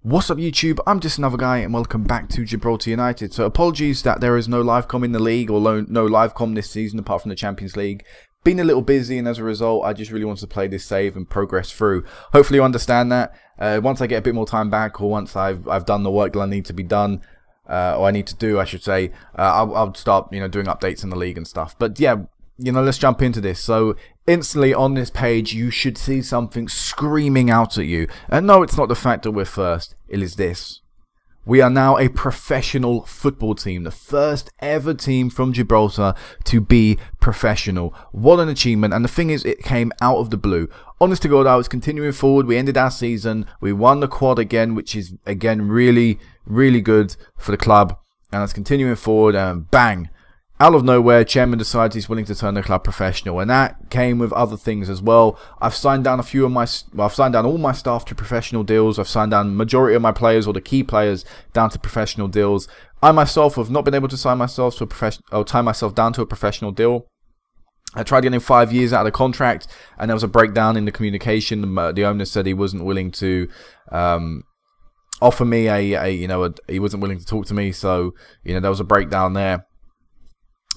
What's up YouTube, I'm just another guy and welcome back to Gibraltar United. So apologies that there is no live com in the league or no live com this season apart from the Champions League. Been a little busy and as a result I just really wanted to play this save and progress through. Hopefully you understand that. Once I get a bit more time back, or once I've done the work that I need to be done, or I need to do I should say, I'll start doing updates in the league and stuff. But yeah, let's jump into this. So instantly on this page you should see something screaming out at you, and no, it's not the fact that we're first, it is this: we are now a professional football team, the first ever team from Gibraltar to be professional. What an achievement. And the thing is, it came out of the blue. Honest to God, I was continuing forward. We ended our season, we won the quad again, which is again really good for the club, and it's continuing forward, and bang, out of nowhere, chairman decides he's willing to turn the club professional, and that came with other things as well. I've signed down I've signed down all my staff to professional deals. I've signed down majority of my players, or the key players, down to professional deals. I myself have not been able to sign myself to tie myself down to a professional deal. I tried getting 5 years out of the contract, and there was a breakdown in the communication. The owner said he wasn't willing to offer me he wasn't willing to talk to me, so there was a breakdown there.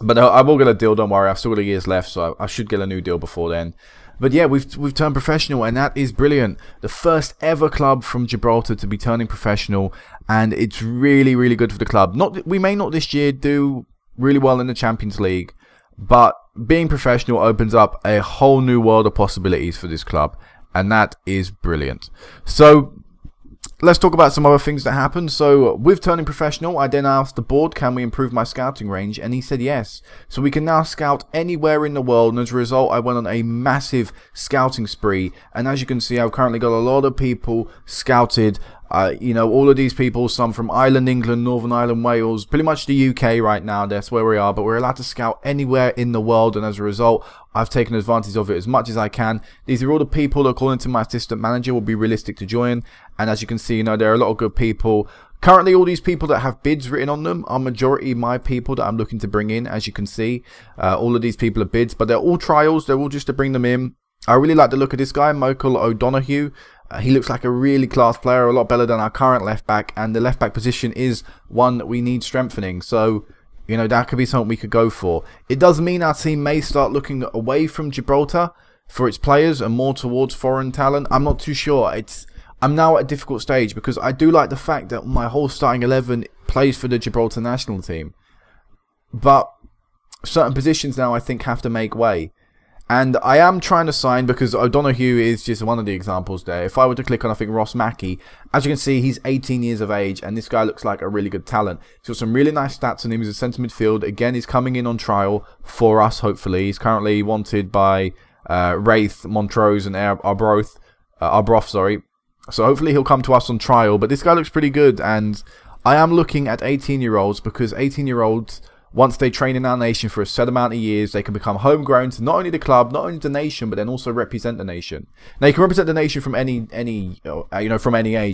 But I will get a deal, don't worry. I've still got years left, so I should get a new deal before then. But yeah, we've turned professional, and that is brilliant. The first ever club from Gibraltar to be turning professional, and it's really good for the club. We may not this year do really well in the Champions League, but being professional opens up a whole new world of possibilities for this club, and that is brilliant. So let's talk about some other things that happened. So with turning professional, I then asked the board, can we improve my scouting range? And he said yes. So we can now scout anywhere in the world, and as a result I went on a massive scouting spree, and as you can see, I've currently got a lot of people scouted. All of these people, some from Ireland, England, Northern Ireland, Wales, pretty much the UK right now, that's where we are, but we're allowed to scout anywhere in the world, and as a result I've taken advantage of it as much as I can. These are all the people that, according to my assistant manager, will be realistic to join, and as you can see, there are a lot of good people. Currently all these people that have bids written on them are majority my people that I'm looking to bring in. As you can see, all of these people are bids, but they're all trials, they're all just to bring them in. I really like the look of this guy, Michael O'Donoghue. He looks like a really class player, a lot better than our current left back, and the left back position is one that we need strengthening. So, that could be something we could go for. It does mean our team may start looking away from Gibraltar for its players and more towards foreign talent. I'm not too sure. I'm now at a difficult stage because I do like the fact that my whole starting 11 plays for the Gibraltar national team, but certain positions now I think have to make way. And I am trying to sign, because O'Donoghue is just one of the examples there. If I were to click on, I think, Ross Mackey, as you can see, he's 18 years of age, and this guy looks like a really good talent. He's got some really nice stats on him. He's a centre midfield. Again, he's coming in on trial for us, hopefully. He's currently wanted by Wraith, Montrose, and Arbroath, sorry. So hopefully he'll come to us on trial. But this guy looks pretty good, and I am looking at 18-year-olds, because 18-year-olds, once they train in our nation for a set amount of years, they can become homegrown to not only the club, not only the nation, but then also represent the nation. Now, you can represent the nation from any age.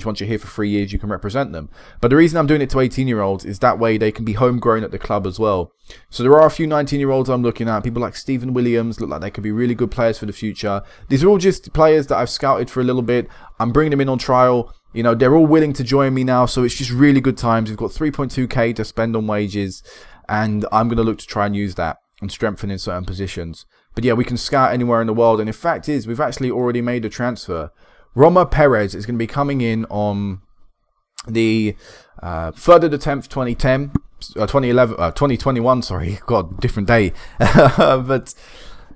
Once you're here for 3 years, you can represent them. But the reason I'm doing it to 18-year-olds is that way they can be homegrown at the club as well. So there are a few 19-year-olds I'm looking at. People like Stephen Williams look like they could be really good players for the future. These are all just players that I've scouted for a little bit. I'm bringing them in on trial. They're all willing to join me now, so it's just really good times. We've got 3.2k to spend on wages, and I'm going to look to try and use that and strengthen in certain positions. But yeah, we can scout anywhere in the world, and in fact we've actually already made a transfer. Roma Perez is going to be coming in on the 3rd of the 10th, 2021, sorry, God, different day. But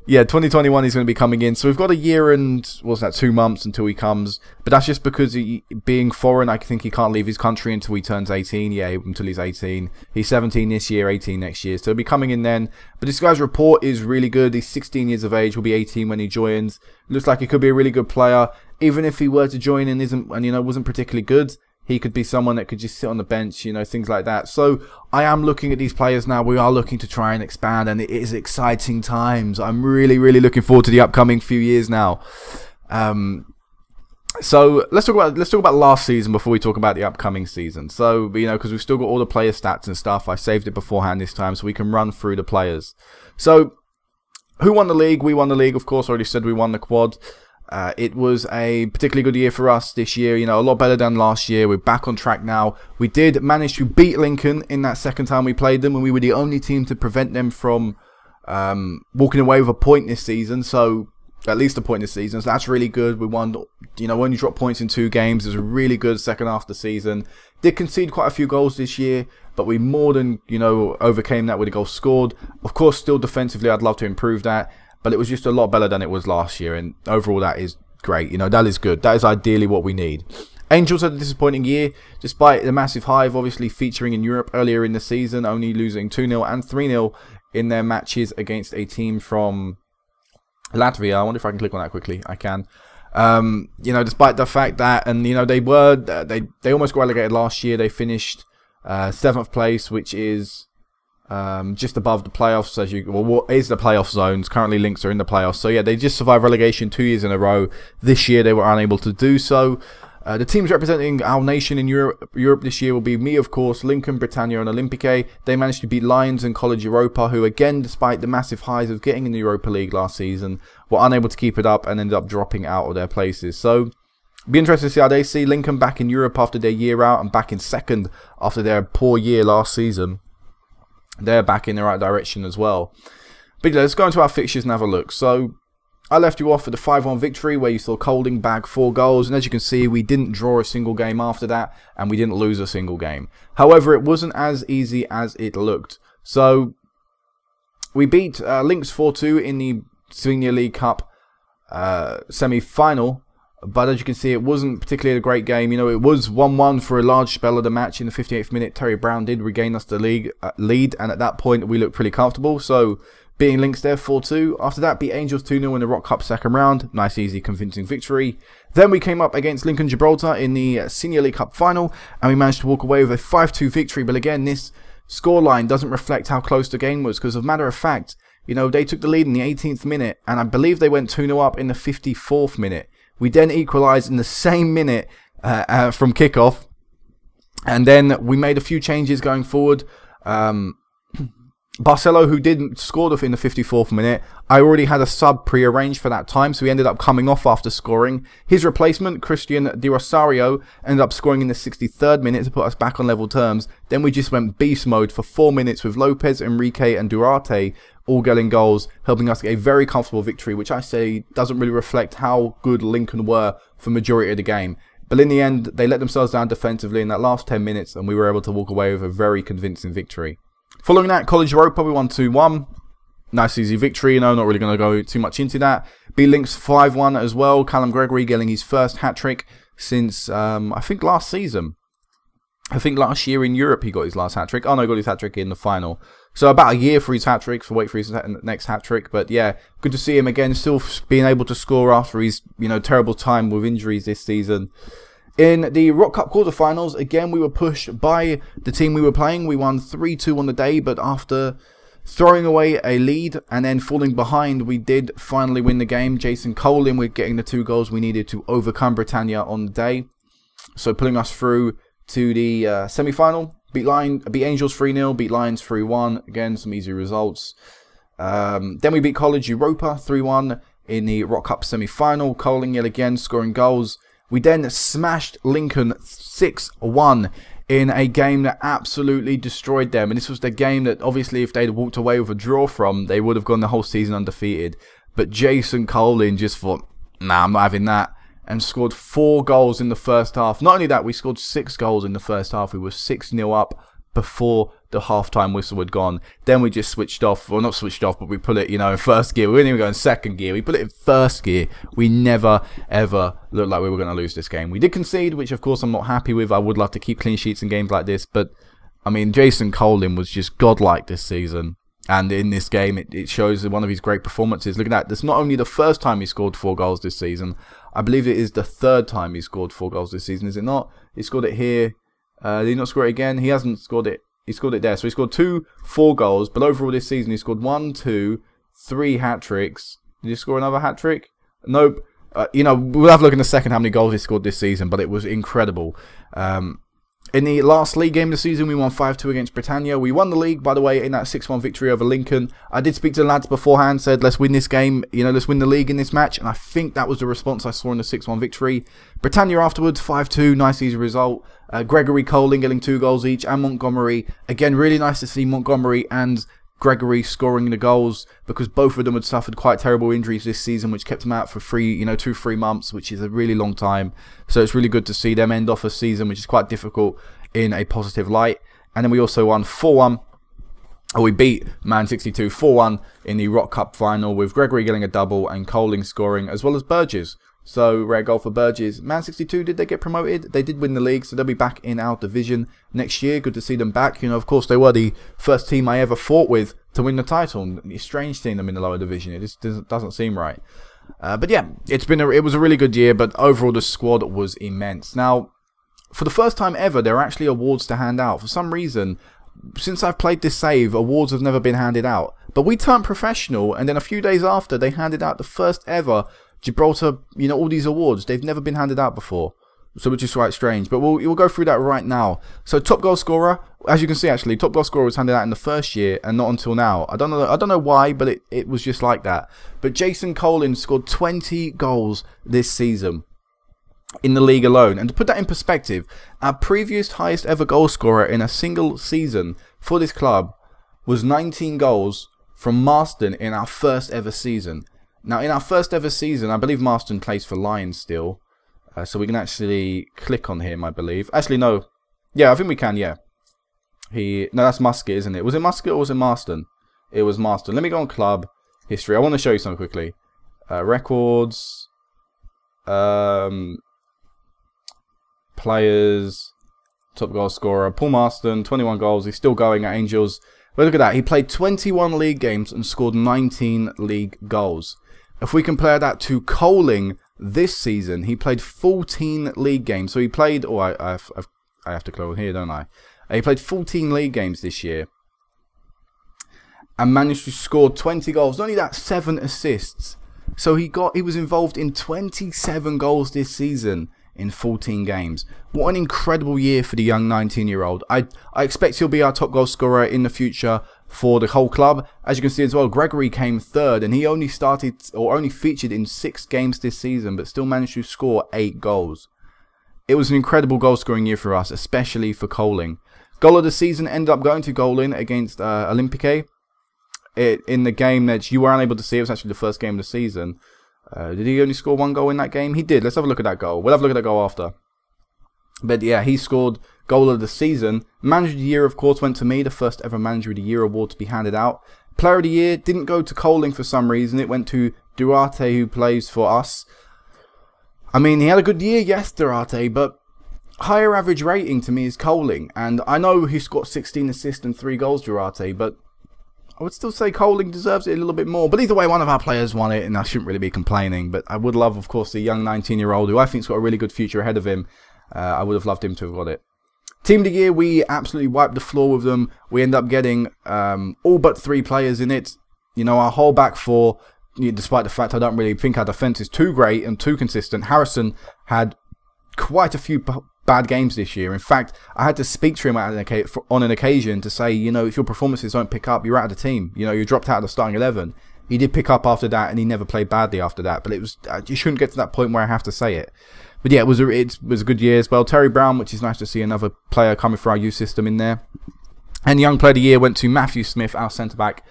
yeah, 2021 he's going to be coming in. So we've got a year and, what's that, 2 months until he comes. But that's just because being foreign, I think he can't leave his country until he turns 18. Yeah, until he's 18. He's 17 this year, 18 next year. So he'll be coming in then. But this guy's report is really good. He's 16 years of age. Will be 18 when he joins. Looks like he could be a really good player. Even if he were to join and wasn't particularly good, he could be someone that could just sit on the bench, things like that. So I am looking at these players now. We are looking to try and expand, and it is exciting times. I'm really looking forward to the upcoming few years now. So let's talk about last season before we talk about the upcoming season. So because we've still got all the player stats and stuff, I saved it beforehand this time so we can run through the players. So who won the league? We won the league, of course. I already said we won the quad. It was a particularly good year for us this year, you know, a lot better than last year. We're back on track now. We did manage to beat Lincoln in that second time we played them, and we were the only team to prevent them from walking away with a point this season. So, at least a point this season. So that's really good. We won, you know, when you drop points in 2 games, it was a really good second half of the season. Did concede quite a few goals this year, but we more than, you know, overcame that with a goal scored. Of course, still defensively, I'd love to improve that. But it was just a lot better than it was last year, and overall that is great. You know, that is good. That is ideally what we need. Angels had a disappointing year, despite the massive hive obviously featuring in Europe earlier in the season, only losing 2-0 and 3-0 in their matches against a team from Latvia. I wonder if I can click on that quickly. I can. You know, despite the fact that, and you know, they almost got relegated last year. They finished 7th place, which is just above the playoffs, as you well, what is the playoff zones. Currently Lynx are in the playoffs, so yeah, they just survived relegation 2 years in a row. This year they were unable to do so. The teams representing our nation in Europe this year will be me, of course, Lincoln, Britannia and Olympique. They managed to beat Lions and College Europa, who again, despite the massive highs of getting in the Europa League last season, were unable to keep it up and ended up dropping out of their places. So be interested to see how they see Lincoln back in Europe after their year out and back in 2nd after their poor year last season. They're back in the right direction as well. But yeah, let's go into our fixtures and have a look. So I left you off with the 5-1 victory where you saw Colding bag 4 goals. And as you can see, we didn't draw a single game after that. And we didn't lose a single game. However, it wasn't as easy as it looked. So we beat Lynx 4-2 in the Senior League Cup semi-final. But as you can see, it wasn't particularly a great game. You know, it was 1-1 for a large spell of the match. In the 58th minute, Terry Brown did regain us the lead. And at that point, we looked pretty comfortable. So, beating Lynx there 4-2. After that, beat Angels 2-0 in the Rock Cup second round. Nice, easy, convincing victory. Then we came up against Lincoln Gibraltar in the Senior League Cup final. And we managed to walk away with a 5-2 victory. But again, this scoreline doesn't reflect how close the game was. Because, as a matter of fact, you know, they took the lead in the 18th minute. And I believe they went 2-0 up in the 54th minute. We then equalised in the same minute from kickoff, and then we made a few changes going forward. Barcelo, who didn't score in the 54th minute, I already had a sub pre-arranged for that time, so he ended up coming off after scoring. His replacement, Christian Di Rosario, ended up scoring in the 63rd minute to put us back on level terms. Then we just went beast mode for 4 minutes with Lopez, Enrique and Duarte all getting goals, helping us get a very comfortable victory, which I say doesn't really reflect how good Lincoln were for the majority of the game. But in the end, they let themselves down defensively in that last 10 minutes, and we were able to walk away with a very convincing victory. Following that, College Europa, we won 2-1. Nice, easy victory. You know, not really going to go too much into that. Beat Lynx 5-1 as well. Callum Gregory getting his first hat-trick since, I think, last season. I think last year in Europe he got his last hat-trick. Oh no, he got his hat-trick in the final. So about a year for his hat-trick, so wait for his next hat-trick. But yeah, good to see him again, still being able to score after his, you know, terrible time with injuries this season. In the Rock Cup quarterfinals, again, we were pushed by the team we were playing. We won 3-2 on the day, but after throwing away a lead and then falling behind, we did finally win the game. Jason Colin with getting the 2 goals we needed to overcome Britannia on the day. So pulling us through to the semi-final. Beat Angels 3-0, beat Lions 3-1. Again, some easy results. Then we beat College Europa 3-1 in the Rock Cup semi-final. Coling yet again scoring goals. We then smashed Lincoln 6-1 in a game that absolutely destroyed them. And this was the game that obviously if they'd walked away with a draw from, they would have gone the whole season undefeated. But Jason Colin just thought, nah, I'm not having that. And scored 4 goals in the first half. Not only that, we scored 6 goals in the first half. We were 6-0 up before the half-time whistle had gone. Then we just switched off. Well, not switched off, but we put it, you know, in first gear. We didn't even go in second gear. We put it in first gear. We never, ever looked like we were going to lose this game. We did concede, which, of course, I'm not happy with. I would love to keep clean sheets in games like this. But, I mean, Jason Colin was just godlike this season. And in this game, it shows one of his great performances. Look at that. That's not only the first time he scored 4 goals this season. I believe it is the 3rd time he scored 4 goals this season, is it not? He scored it here. Did he not score it again? He hasn't scored it. He scored it there. So he scored 4 goals. But overall this season, he scored 1, 2, 3 hat-tricks. Did he score another hat-trick? Nope. You know, we'll have a look in a second how many goals he scored this season. But it was incredible. In the last league game of the season, we won 5-2 against Britannia. We won the league, by the way, in that 6-1 victory over Lincoln. I did speak to the lads beforehand, said, let's win this game, you know, let's win the league in this match. And I think that was the response I saw in the 6-1 victory. Britannia afterwards, 5-2, nice easy result. Gregory, Coling getting 2 goals each, and Montgomery. Again, really nice to see Montgomery and Gregory scoring the goals, because both of them had suffered quite terrible injuries this season, which kept them out for 2-3 months, which is a really long time. So it's really good to see them end off a season which is quite difficult in a positive light. And then we also won 4-1. We beat Man 62 4-1 in the Rock Cup final, with Gregory getting a double and Coling scoring, as well as Burgess. So, rare goal for Burgess. Man 62, did they get promoted? They did win the league, so they'll be back in our division next year. Good to see them back. You know, of course, they were the first team I ever fought with to win the title. It's strange seeing them in the lower division. It just doesn't seem right. But yeah, it was a really good year, but overall the squad was immense. Now, for the first time ever, there are actually awards to hand out. For some reason, since I've played this save, awards have never been handed out. But we turned professional, and then a few days after, they handed out the first ever Gibraltar, you know, all these awards. They've never been handed out before, so which is quite strange. But we'll go through that right now. So top goal scorer, as you can see, actually, top goal scorer was handed out in the first year and not until now. I don't know why, but it was just like that. But Jason Colin scored 20 goals this season in the league alone. And to put that in perspective, our previous highest ever goal scorer in a single season for this club was 19 goals from Marston in our first ever season. Now, in our first ever season, I believe Marston plays for Lions still. So we can actually click on him, I believe. Actually, no. Yeah, I think we can, yeah. No, that's Musket, isn't it? Was it Musket or was it Marston? It was Marston. Let me go on club history. I want to show you something quickly. Records. Players. Top goal scorer. Paul Marston, 21 goals. He's still going at Angels. But look at that. He played 21 league games and scored 19 league goals. If we compare that to Coling this season, he played 14 league games. So he played... Oh, I have to close here, don't I? He played 14 league games this year and managed to score 20 goals. Not only that, 7 assists. So he was involved in 27 goals this season in 14 games. What an incredible year for the young 19-year-old. I expect he'll be our top goal scorer in the future for the whole club. As you can see as well, Gregory came third, and he only featured in 6 games this season, but still managed to score 8 goals. It was an incredible goal scoring year for us, especially for Coling. Goal of the season ended up going to Golan against Olympique. In the game that you were unable to see, it was actually the first game of the season. Did he only score 1 goal in that game? He did. Let's have a look at that goal. We'll have a look at that goal after. But yeah, he scored goal of the season. Manager of the year, of course, went to me. The first ever Manager of the Year award to be handed out. Player of the year didn't go to Coling for some reason. It went to Duarte, who plays for us. I mean, he had a good year, yes, Duarte, but higher average rating to me is Coling. And I know he's got 16 assists and 3 goals, Duarte, but I would still say Coling deserves it a little bit more. But either way, one of our players won it, and I shouldn't really be complaining. But I would love, of course, the young 19-year-old, who I think's got a really good future ahead of him. I would have loved him to have got it. Team of the year, we absolutely wiped the floor with them. We end up getting all but 3 players in it. You know, our whole back 4, despite the fact I don't really think our defence is too great and too consistent. Harrison had quite a few bad games this year. In fact, I had to speak to him on an occasion to say, you know, if your performances don't pick up, you're out of the team. You know, you're dropped out of the starting 11. He did pick up after that, and he never played badly after that. But it was you shouldn't get to that point where I have to say it. But yeah, it was a good year as well. Terry Brown, which is nice to see another player coming for our youth system in there. And Young Player of the Year went to Matthew Smith, our centre-back,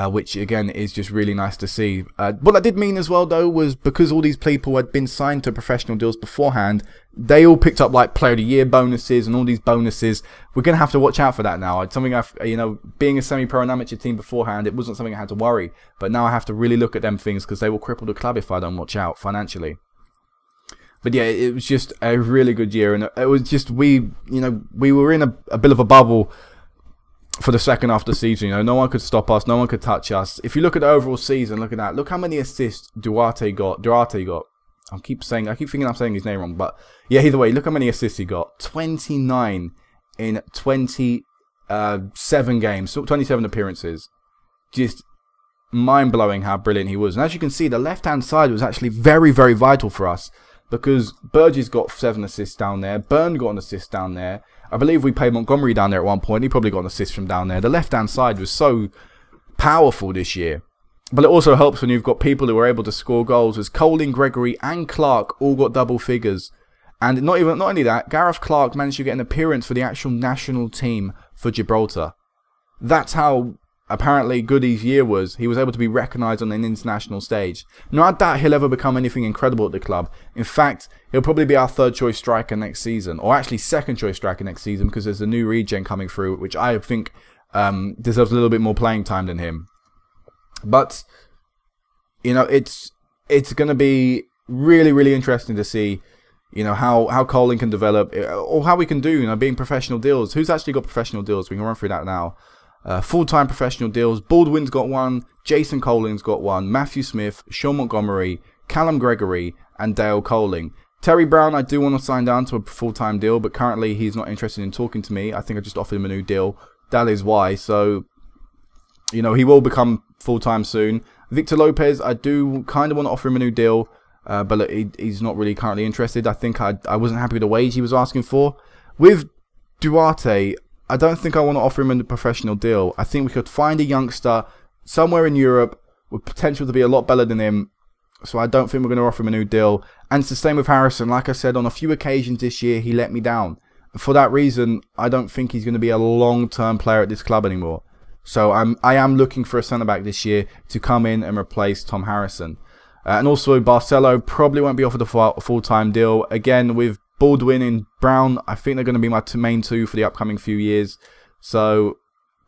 which again is just really nice to see. What that did mean as well, though, was because all these people had been signed to professional deals beforehand, they all picked up like Player of the Year bonuses and all these bonuses. We're going to have to watch out for that now. It's something you know, being a semi-pro and amateur team beforehand, it wasn't something I had to worry. But now I have to really look at them things because they will cripple the club if I don't watch out financially. But yeah, it was just a really good year, and it was just we were in a bit of a bubble for the second half of the season. You know, no one could stop us, no one could touch us. If you look at the overall season, look at that. Look how many assists Duarte got. I keep thinking I'm saying his name wrong, but yeah, either way, look how many assists he got. 29 in 27 games, 27 appearances. Just mind-blowing how brilliant he was. And as you can see, the left-hand side was actually very, very vital for us. because Burgess got 7 assists down there. Byrne got an assist down there. I believe we played Montgomery down there at one point. He probably got an assist from down there. The left-hand side was so powerful this year. But it also helps when you've got people who are able to score goals, as Coling, Gregory and Clark all got double figures. And not only that, Gareth Clark managed to get an appearance for the actual national team for Gibraltar. That's how apparently good his year was. He was able to be recognised on an international stage. Now, I doubt he'll ever become anything incredible at the club. In fact, he'll probably be our 3rd choice striker next season, or actually 2nd choice striker next season, because there's a new regen coming through, which I think deserves a little bit more playing time than him. But you know, it's going to be really interesting to see, you know, how Coling can develop, or how we can do, you know, being professional deals. Who's actually got professional deals? We can run through that now. Full-time professional deals. Baldwin's got one. Jason Coling's got one. Matthew Smith, Sean Montgomery, Callum Gregory, and Dale Coling. Terry Brown, I do want to sign down to a full-time deal, but currently he's not interested in talking to me. I think I just offered him a new deal. That is why. So, you know, he will become full-time soon. Victor Lopez, I do kind of want to offer him a new deal, but he's not really currently interested. I think I wasn't happy with the wage he was asking for. With Duarte, I don't think I want to offer him a professional deal. I think we could find a youngster somewhere in Europe with potential to be a lot better than him. So I don't think we're going to offer him a new deal. And it's the same with Harrison. Like I said, on a few occasions this year, he let me down. For that reason, I don't think he's going to be a long-term player at this club anymore. So I am looking for a centre-back this year to come in and replace Tom Harrison. And also, Barcelo probably won't be offered a full-time deal. Again, with Baldwin and Brown, I think they're going to be my main two for the upcoming few years. So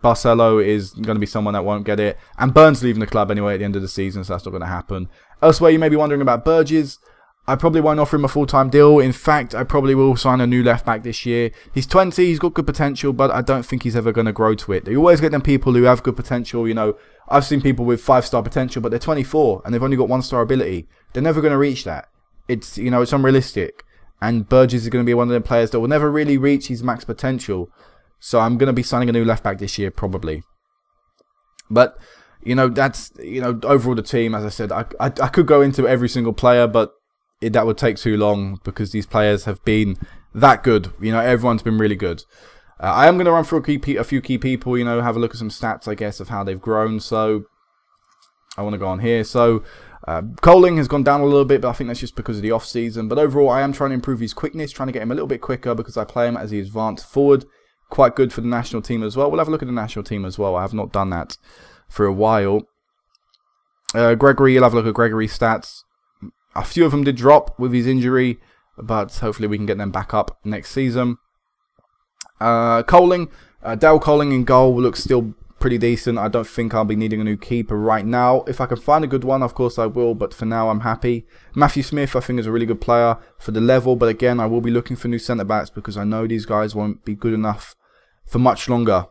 Barcelo is going to be someone that won't get it. And Byrne's leaving the club anyway at the end of the season, so that's not going to happen. Elsewhere, you may be wondering about Burgess. I probably won't offer him a full-time deal. In fact, I probably will sign a new left-back this year. He's 20, he's got good potential, but I don't think he's ever going to grow to it. You always get them people who have good potential. You know, I've seen people with 5-star potential, but they're 24, and they've only got 1-star ability. They're never going to reach that. It's, you know, it's unrealistic. And Burgess is going to be one of the players that will never really reach his max potential. So I'm going to be signing a new left-back this year, probably. But, you know, that's, you know, overall the team, as I said, I could go into every single player, but that would take too long because these players have been that good. You know, everyone's been really good. I am going to run through a few key people, you know, have a look at some stats, I guess, of how they've grown. So I want to go on here. So Coling has gone down a little bit, but I think that's just because of the off-season. But overall, I am trying to improve his quickness, trying to get him a little bit quicker because I play him as he advances forward. Quite good for the national team as well. We'll have a look at the national team as well. I have not done that for a while. Gregory, you'll have a look at Gregory's stats. A few of them did drop with his injury, but hopefully we can get them back up next season. Coling, Dale Coling in goal looks still pretty decent. I don't think I'll be needing a new keeper right now. If I can find a good one, of course I will, but for now I'm happy. Matthew Smith, I think, is a really good player for the level, but again, I will be looking for new centre-backs because I know these guys won't be good enough for much longer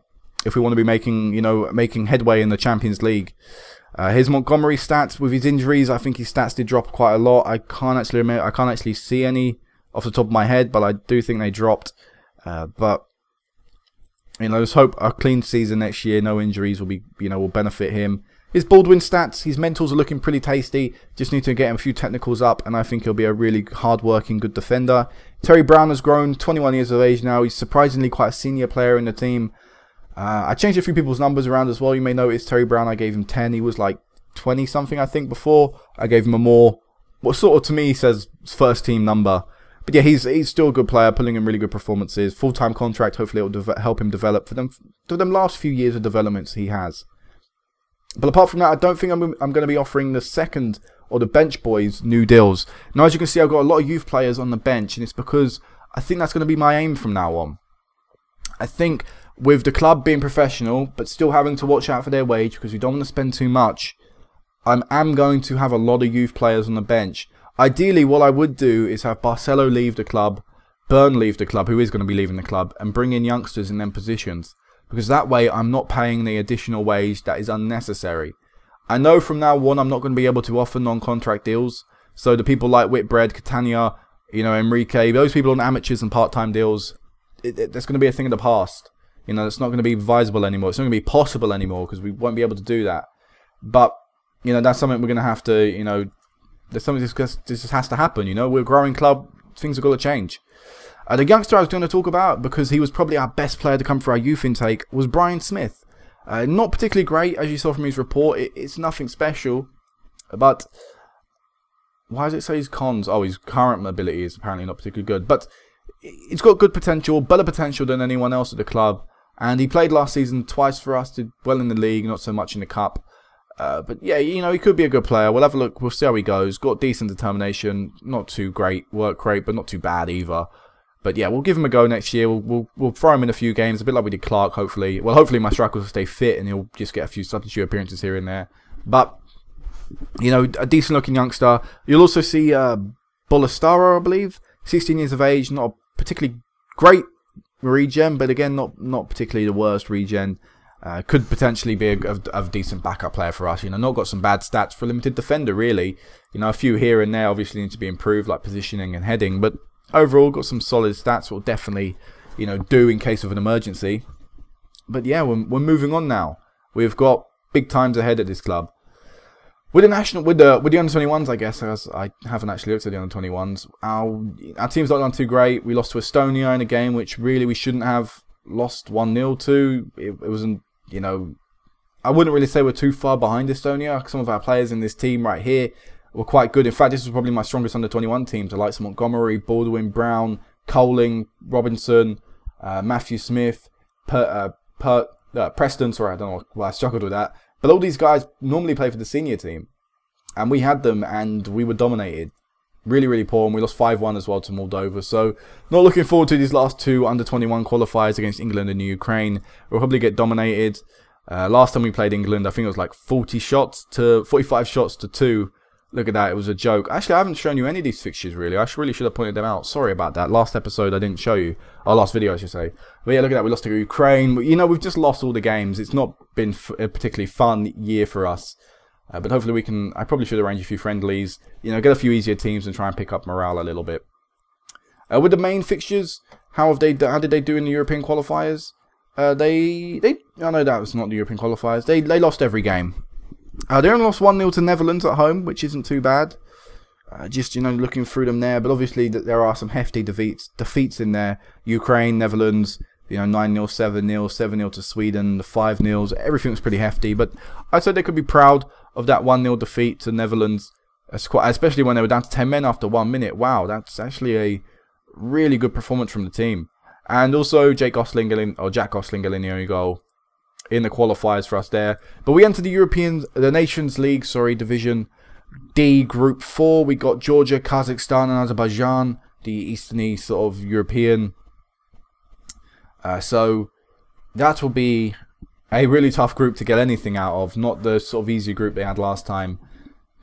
if we want to be making, you know, making headway in the Champions League. Here's Montgomery stats. With his injuries, I think his stats did drop quite a lot. I can't actually see any off the top of my head, but I do think they dropped. But you know, let's hope a clean season next year, no injuries will be, you know, will benefit him. His Baldwin stats, his mentals are looking pretty tasty. Just need to get him a few technicals up, and I think he'll be a really hard-working, good defender. Terry Brown has grown, 21 years of age now. He's surprisingly quite a senior player in the team. I changed a few people's numbers around as well. You may notice Terry Brown, I gave him 10. He was like 20-something, I think, before. I gave him a more, what sort of to me says first team number. But yeah, he's still a good player, pulling in really good performances. Full-time contract, hopefully it will help him develop for them last few years of developments he has. But apart from that, I don't think I'm going to be offering the second or the bench boys new deals. Now, as you can see, I've got a lot of youth players on the bench, and it's because I think that's going to be my aim from now on. I think with the club being professional, but still having to watch out for their wage because we don't want to spend too much, I am going to have a lot of youth players on the bench. Ideally, what I would do is have Barcelo leave the club, Byrne leave the club, who is going to be leaving the club, and bring in youngsters in them positions. Because that way, I'm not paying the additional wage that is unnecessary. I know from now on, I'm not going to be able to offer non-contract deals. So the people like Whitbread, Catania, you know, Enrique, those people on amateurs and part-time deals, that's going to be a thing of the past. You know, it's not going to be advisable anymore. It's not going to be possible anymore because we won't be able to do that. But, you know, that's something we're going to have to, you know, there's something this just has to happen. You know, we're a growing club. Things have got to change. The youngster I was going to talk about, because he was probably our best player to come through our youth intake, was Brian Smith. Not particularly great, as you saw from his report. It's nothing special, but why does it say his cons? Oh, his current mobility is apparently not particularly good, but he's got good potential, better potential than anyone else at the club. And he played last season twice for us, did well in the league, not so much in the cup. But yeah, you know, he could be a good player. We'll have a look. We'll see how he goes. Got decent determination. Not too great work rate, but not too bad either. But yeah, we'll give him a go next year. We'll throw him in a few games, a bit like we did Clark, hopefully. Well, hopefully my striker will stay fit and he'll just get a few substitute appearances here and there. But, you know, a decent-looking youngster. You'll also see Bolastaro, I believe. 16 years of age, not a particularly great regen, but again, not particularly the worst regen. Could potentially be a decent backup player for us. You know, not got some bad stats for a limited defender, really. You know, a few here and there obviously need to be improved, like positioning and heading, but overall got some solid stats. Will definitely, you know, do in case of an emergency. But yeah, we're moving on now. We've got big times ahead at this club. With the national, with the under-21s, I guess, as I haven't actually looked at the under-21s. Our team's not done too great. We lost to Estonia in a game which really we shouldn't have lost 1-0 to. It wasn't, you know, I wouldn't really say we're too far behind Estonia. Some of our players in this team right here were quite good. In fact, this was probably my strongest under-21 team. The likes of Montgomery, Baldwin, Brown, Coling, Robinson, Matthew Smith, Preston. Sorry, I don't know why I struggled with that. But all these guys normally play for the senior team. And we had them and we were dominated. Really, really poor. And we lost 5-1 as well to Moldova. So, not looking forward to these last two under-21 qualifiers against England and Ukraine. We'll probably get dominated. Last time we played England, I think it was like 45 shots to 2. Look at that, it was a joke. Actually, I haven't shown you any of these fixtures, really. I really should have pointed them out. Sorry about that. Last episode, I didn't show you. Or last video, I should say. But yeah, look at that. We lost to Ukraine. You know, we've just lost all the games. It's not been a particularly fun year for us. But hopefully we can... I probably should arrange a few friendlies. You know, get a few easier teams and try and pick up morale a little bit. With the main fixtures, how did they do in the European qualifiers? I know that was not the European qualifiers. They lost every game. They only lost 1-0 to Netherlands at home, which isn't too bad. Just, you know, looking through them there. But obviously, there are some hefty defeats in there. Ukraine, Netherlands, you know, 9-0, 7-0, 7-0 to Sweden, the 5-0s. Everything was pretty hefty. But I'd say they could be proud of that 1-0 defeat to Netherlands, especially when they were down to 10 men after 1 minute. Wow, that's actually a really good performance from the team. And also, Jack Gosling getting the only goal in the qualifiers for us there. But we entered the Nations League, Division D, Group 4. We got Georgia, Kazakhstan, and Azerbaijan, the easterny sort of European. So that will be a really tough group to get anything out of. Not the sort of easy group they had last time.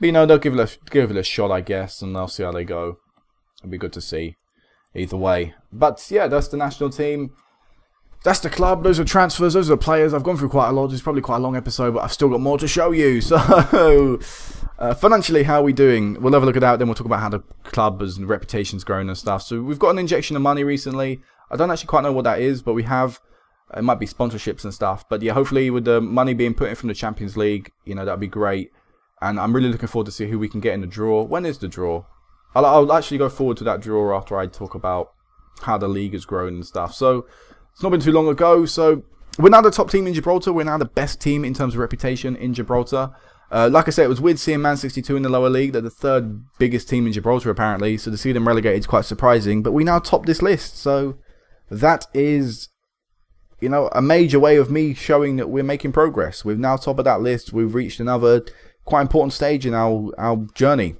But you know, they'll give it a shot, I guess, and they'll see how they go. It'll be good to see either way. But yeah, that's the national team. That's the club, those are transfers, those are the players. I've gone through quite a lot. It's probably quite a long episode, but I've still got more to show you. So, financially, how are we doing? We'll have a look at that, then we'll talk about how the club and reputation's grown and stuff. So, we've got an injection of money recently. I don't actually quite know what that is, but we have. It might be sponsorships and stuff. But yeah, hopefully with the money being put in from the Champions League, you know, that'd be great. And I'm really looking forward to see who we can get in the draw. When is the draw? I'll actually go forward to that draw after I talk about how the league has grown and stuff. So, it's not been too long ago, so we're now the top team in Gibraltar. We're now the best team in terms of reputation in Gibraltar. Like I said, it was weird seeing Man 62 in the lower league. They're the third biggest team in Gibraltar, apparently. So to see them relegated is quite surprising. But we now top this list. So that is, you know, a major way of me showing that we're making progress. We've now top of that list. We've reached another quite important stage in our journey.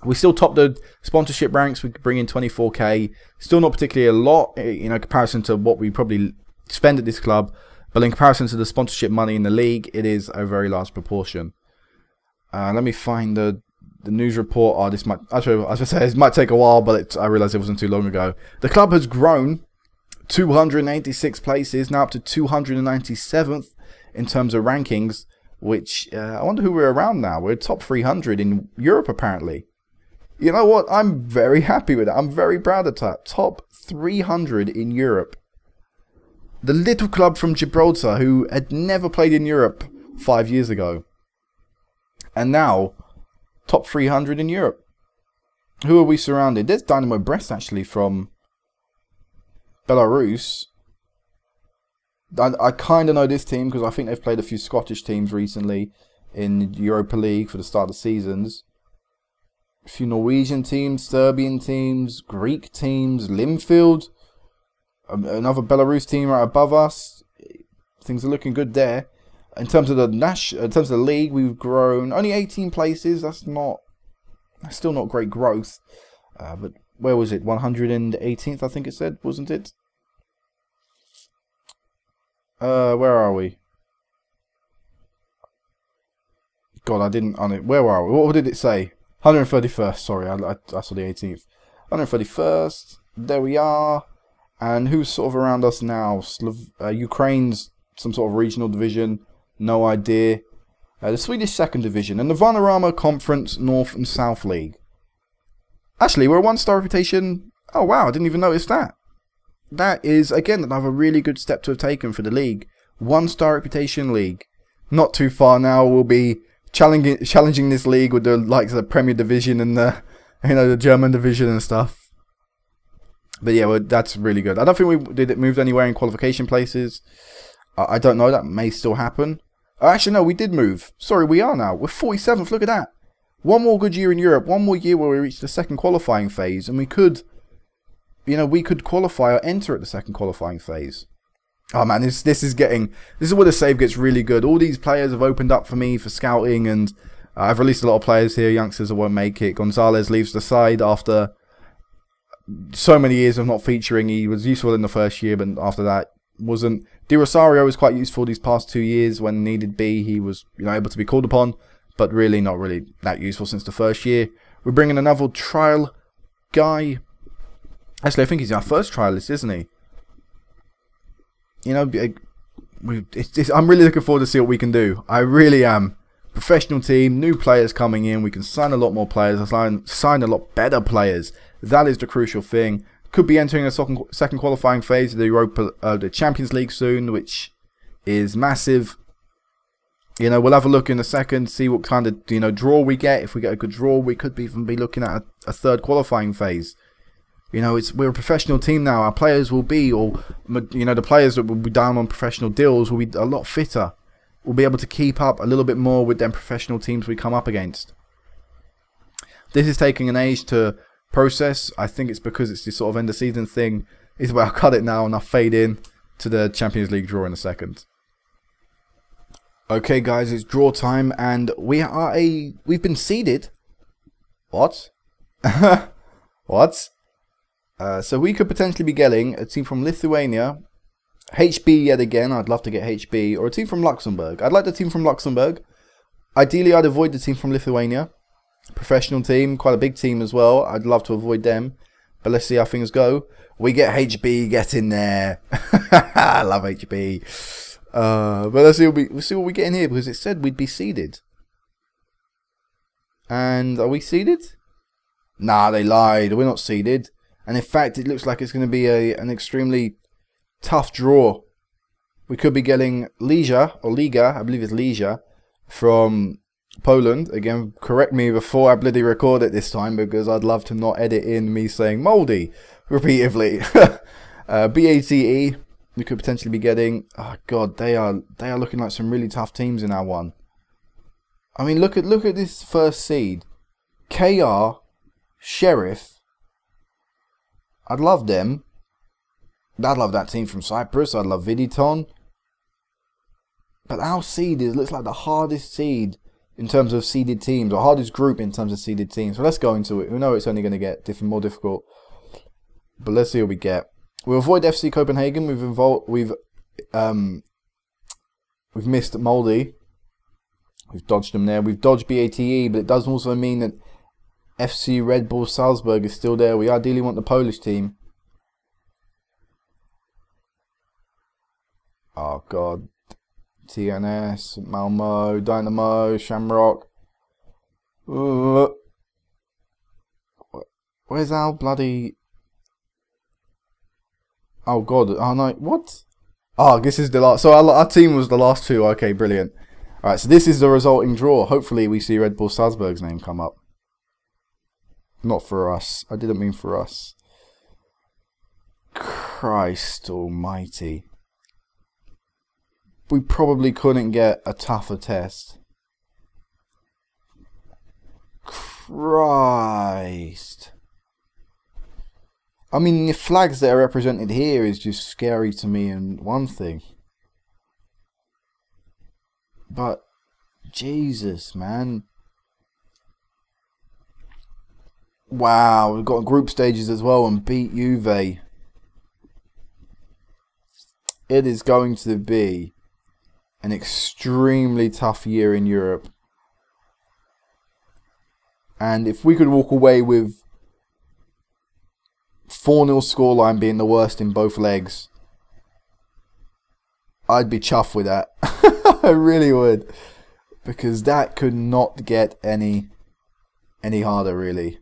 We still top the sponsorship ranks. We bring in 24k. Still not particularly a lot, you know, in comparison to what we probably spend at this club. But in comparison to the sponsorship money in the league, it is a very large proportion. Let me find the news report. Oh, this might, actually, as I say, this might take a while, but I realised it wasn't too long ago. The club has grown 286 places, now up to 297th in terms of rankings, which I wonder who we're around now. We're top 300 in Europe, apparently. You know what? I'm very happy with that. I'm very proud of that. Top 300 in Europe. The little club from Gibraltar who had never played in Europe 5 years ago. And now top 300 in Europe. Who are we surrounded? There's Dynamo Brest actually from Belarus. I kind of know this team because I think they've played a few Scottish teams recently in Europa League for the start of the seasons. A few Norwegian teams, Serbian teams, Greek teams, Linfield, another Belarus team right above us. Things are looking good there. In terms of the league, we've grown only 18 places. That's still not great growth. But where was it? 118th, I think it said, wasn't it? Where are we? God, I didn't on it. Where are we? What did it say? 131st. Sorry, I saw the 18th. 131st. There we are. And who's sort of around us now? Ukraine's some sort of regional division. No idea. The Swedish second division and the Vanarama Conference North and South League. Actually, we're a 1-star reputation. Oh wow, I didn't even notice that. That is again another really good step to have taken for the league. 1-star reputation league. Not too far now. We'll be challenging this league with the likes of the Premier Division and the the German division and stuff. But yeah, well, that's really good. I don't think we moved anywhere in qualification places. I don't know. That may still happen. Actually, no, we did move. Sorry, we are now. We're 47th. Look at that. One more good year in Europe. One more year where we reach the second qualifying phase, and we could, we could qualify or enter at the second qualifying phase. Oh man, this is where the save gets really good. All these players have opened up for me for scouting, and I've released a lot of players here. Youngsters that won't make it. Gonzalez leaves the side after so many years of not featuring. He was useful in the first year, but after that wasn't. Di Rosario was quite useful these past 2 years when needed be. He was able to be called upon, but really not really that useful since the first year. We're bringing another trial guy. Actually, I think he's our first trialist, isn't he? I'm really looking forward to see what we can do. I really am. Professional team, new players coming in. We can sign a lot more players. Sign a lot better players. That is the crucial thing. Could be entering a second qualifying phase of the Champions League soon, which is massive. We'll have a look in a second, see what kind of draw we get. If we get a good draw, we could even be looking at a third qualifying phase. We're a professional team now. Our players will be, the players that will be down on professional deals will be a lot fitter. We'll be able to keep up a little bit more with them professional teams we come up against. This is taking an age to process. I think it's because it's this sort of end of season thing. Is where I'll cut it now and I'll fade in to the Champions League draw in a second. Okay, guys, it's draw time, and we've been seeded. What? What? So we could potentially be getting a team from Lithuania, HB yet again. I'd love to get HB, or a team from Luxembourg. I'd like the team from Luxembourg. Ideally, I'd avoid the team from Lithuania. Professional team, quite a big team as well. I'd love to avoid them, but let's see how things go. We get HB, get in there. I love HB. But let's see what we get in here, because it said we'd be seeded. And are we seeded? Nah, they lied. We're not seeded. And in fact, it looks like it's going to be an extremely tough draw. We could be getting Liga, I believe it's Liga, from Poland. Again, correct me before I bloody record it this time, because I'd love to not edit in me saying Moldy repeatedly. BATE, we could potentially be getting. Oh god, they are looking like some really tough teams in our one. I mean, look at this first seed, KR, Sheriff. I'd love them. I'd love that team from Cyprus. I'd love Viditon. But our seed looks like the hardest seed in terms of seeded teams, or hardest group in terms of seeded teams. So let's go into it. We know it's only going to get more difficult, but let's see what we get. We'll avoid FC Copenhagen. We've missed Moldy. We've dodged them there. We've dodged BATE, but it does also mean that FC Red Bull Salzburg is still there. We ideally want the Polish team. Oh god. TNS, Malmo, Dynamo, Shamrock. Where's our bloody... Oh god, oh no, what? Oh, this is the last... So our team was the last two, okay, brilliant. Alright, so this is the resulting draw. Hopefully we see Red Bull Salzburg's name come up. Not for us. I didn't mean for us. Christ almighty. We probably couldn't get a tougher test. Christ. I mean, the flags that are represented here is just scary to me and one thing. But, Jesus, man. Wow, we've got group stages as well and beat Juve. It is going to be an extremely tough year in Europe. And if we could walk away with 4-0 scoreline being the worst in both legs, I'd be chuffed with that. I really would. Because that could not get any harder, really.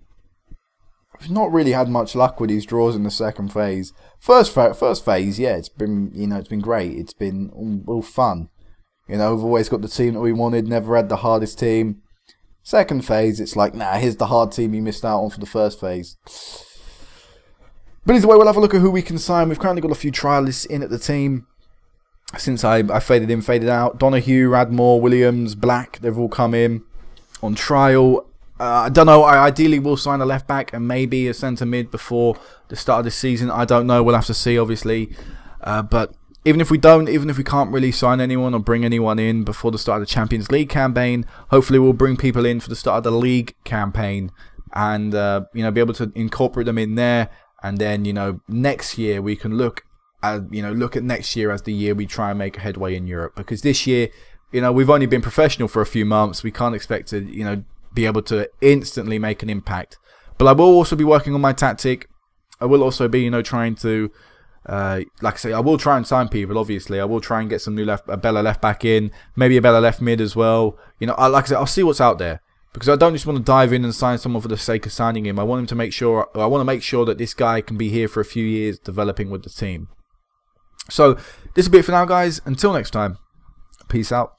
I've not really had much luck with these draws in the second phase. First phase, yeah, it's been, you know, it's been great. It's been all fun. You know, we've always got the team that we wanted, never had the hardest team. Second phase, it's like, nah, here's the hard team you missed out on for the first phase. But either way, we'll have a look at who we can sign. We've currently got a few trialists in at the team. Since I faded in, faded out. Donahue, Radmore, Williams, Black, they've all come in on trial. I don't know, I ideally will sign a left back and maybe a centre mid before the start of this season. I don't know, we'll have to see, obviously. But even if we don't, even if we can't really sign anyone or bring anyone in before the start of the Champions League campaign, hopefully we'll bring people in for the start of the league campaign and you know, be able to incorporate them in there. And then, you know, next year we can look at next year as the year we try and make a headway in Europe. Because this year, you know, we've only been professional for a few months. We can't expect to, you know, be able to instantly make an impact. But I will also be working on my tactic. I will also be, you know, trying to, like I say, I will try and sign people, obviously. I will try and get some new a better left back in, maybe a better left mid as well. You know, like I said, I'll see what's out there. Because I don't just want to dive in and sign someone for the sake of signing him. I want him to make sure, I want to make sure that this guy can be here for a few years developing with the team. So, this will be it for now, guys. Until next time, peace out.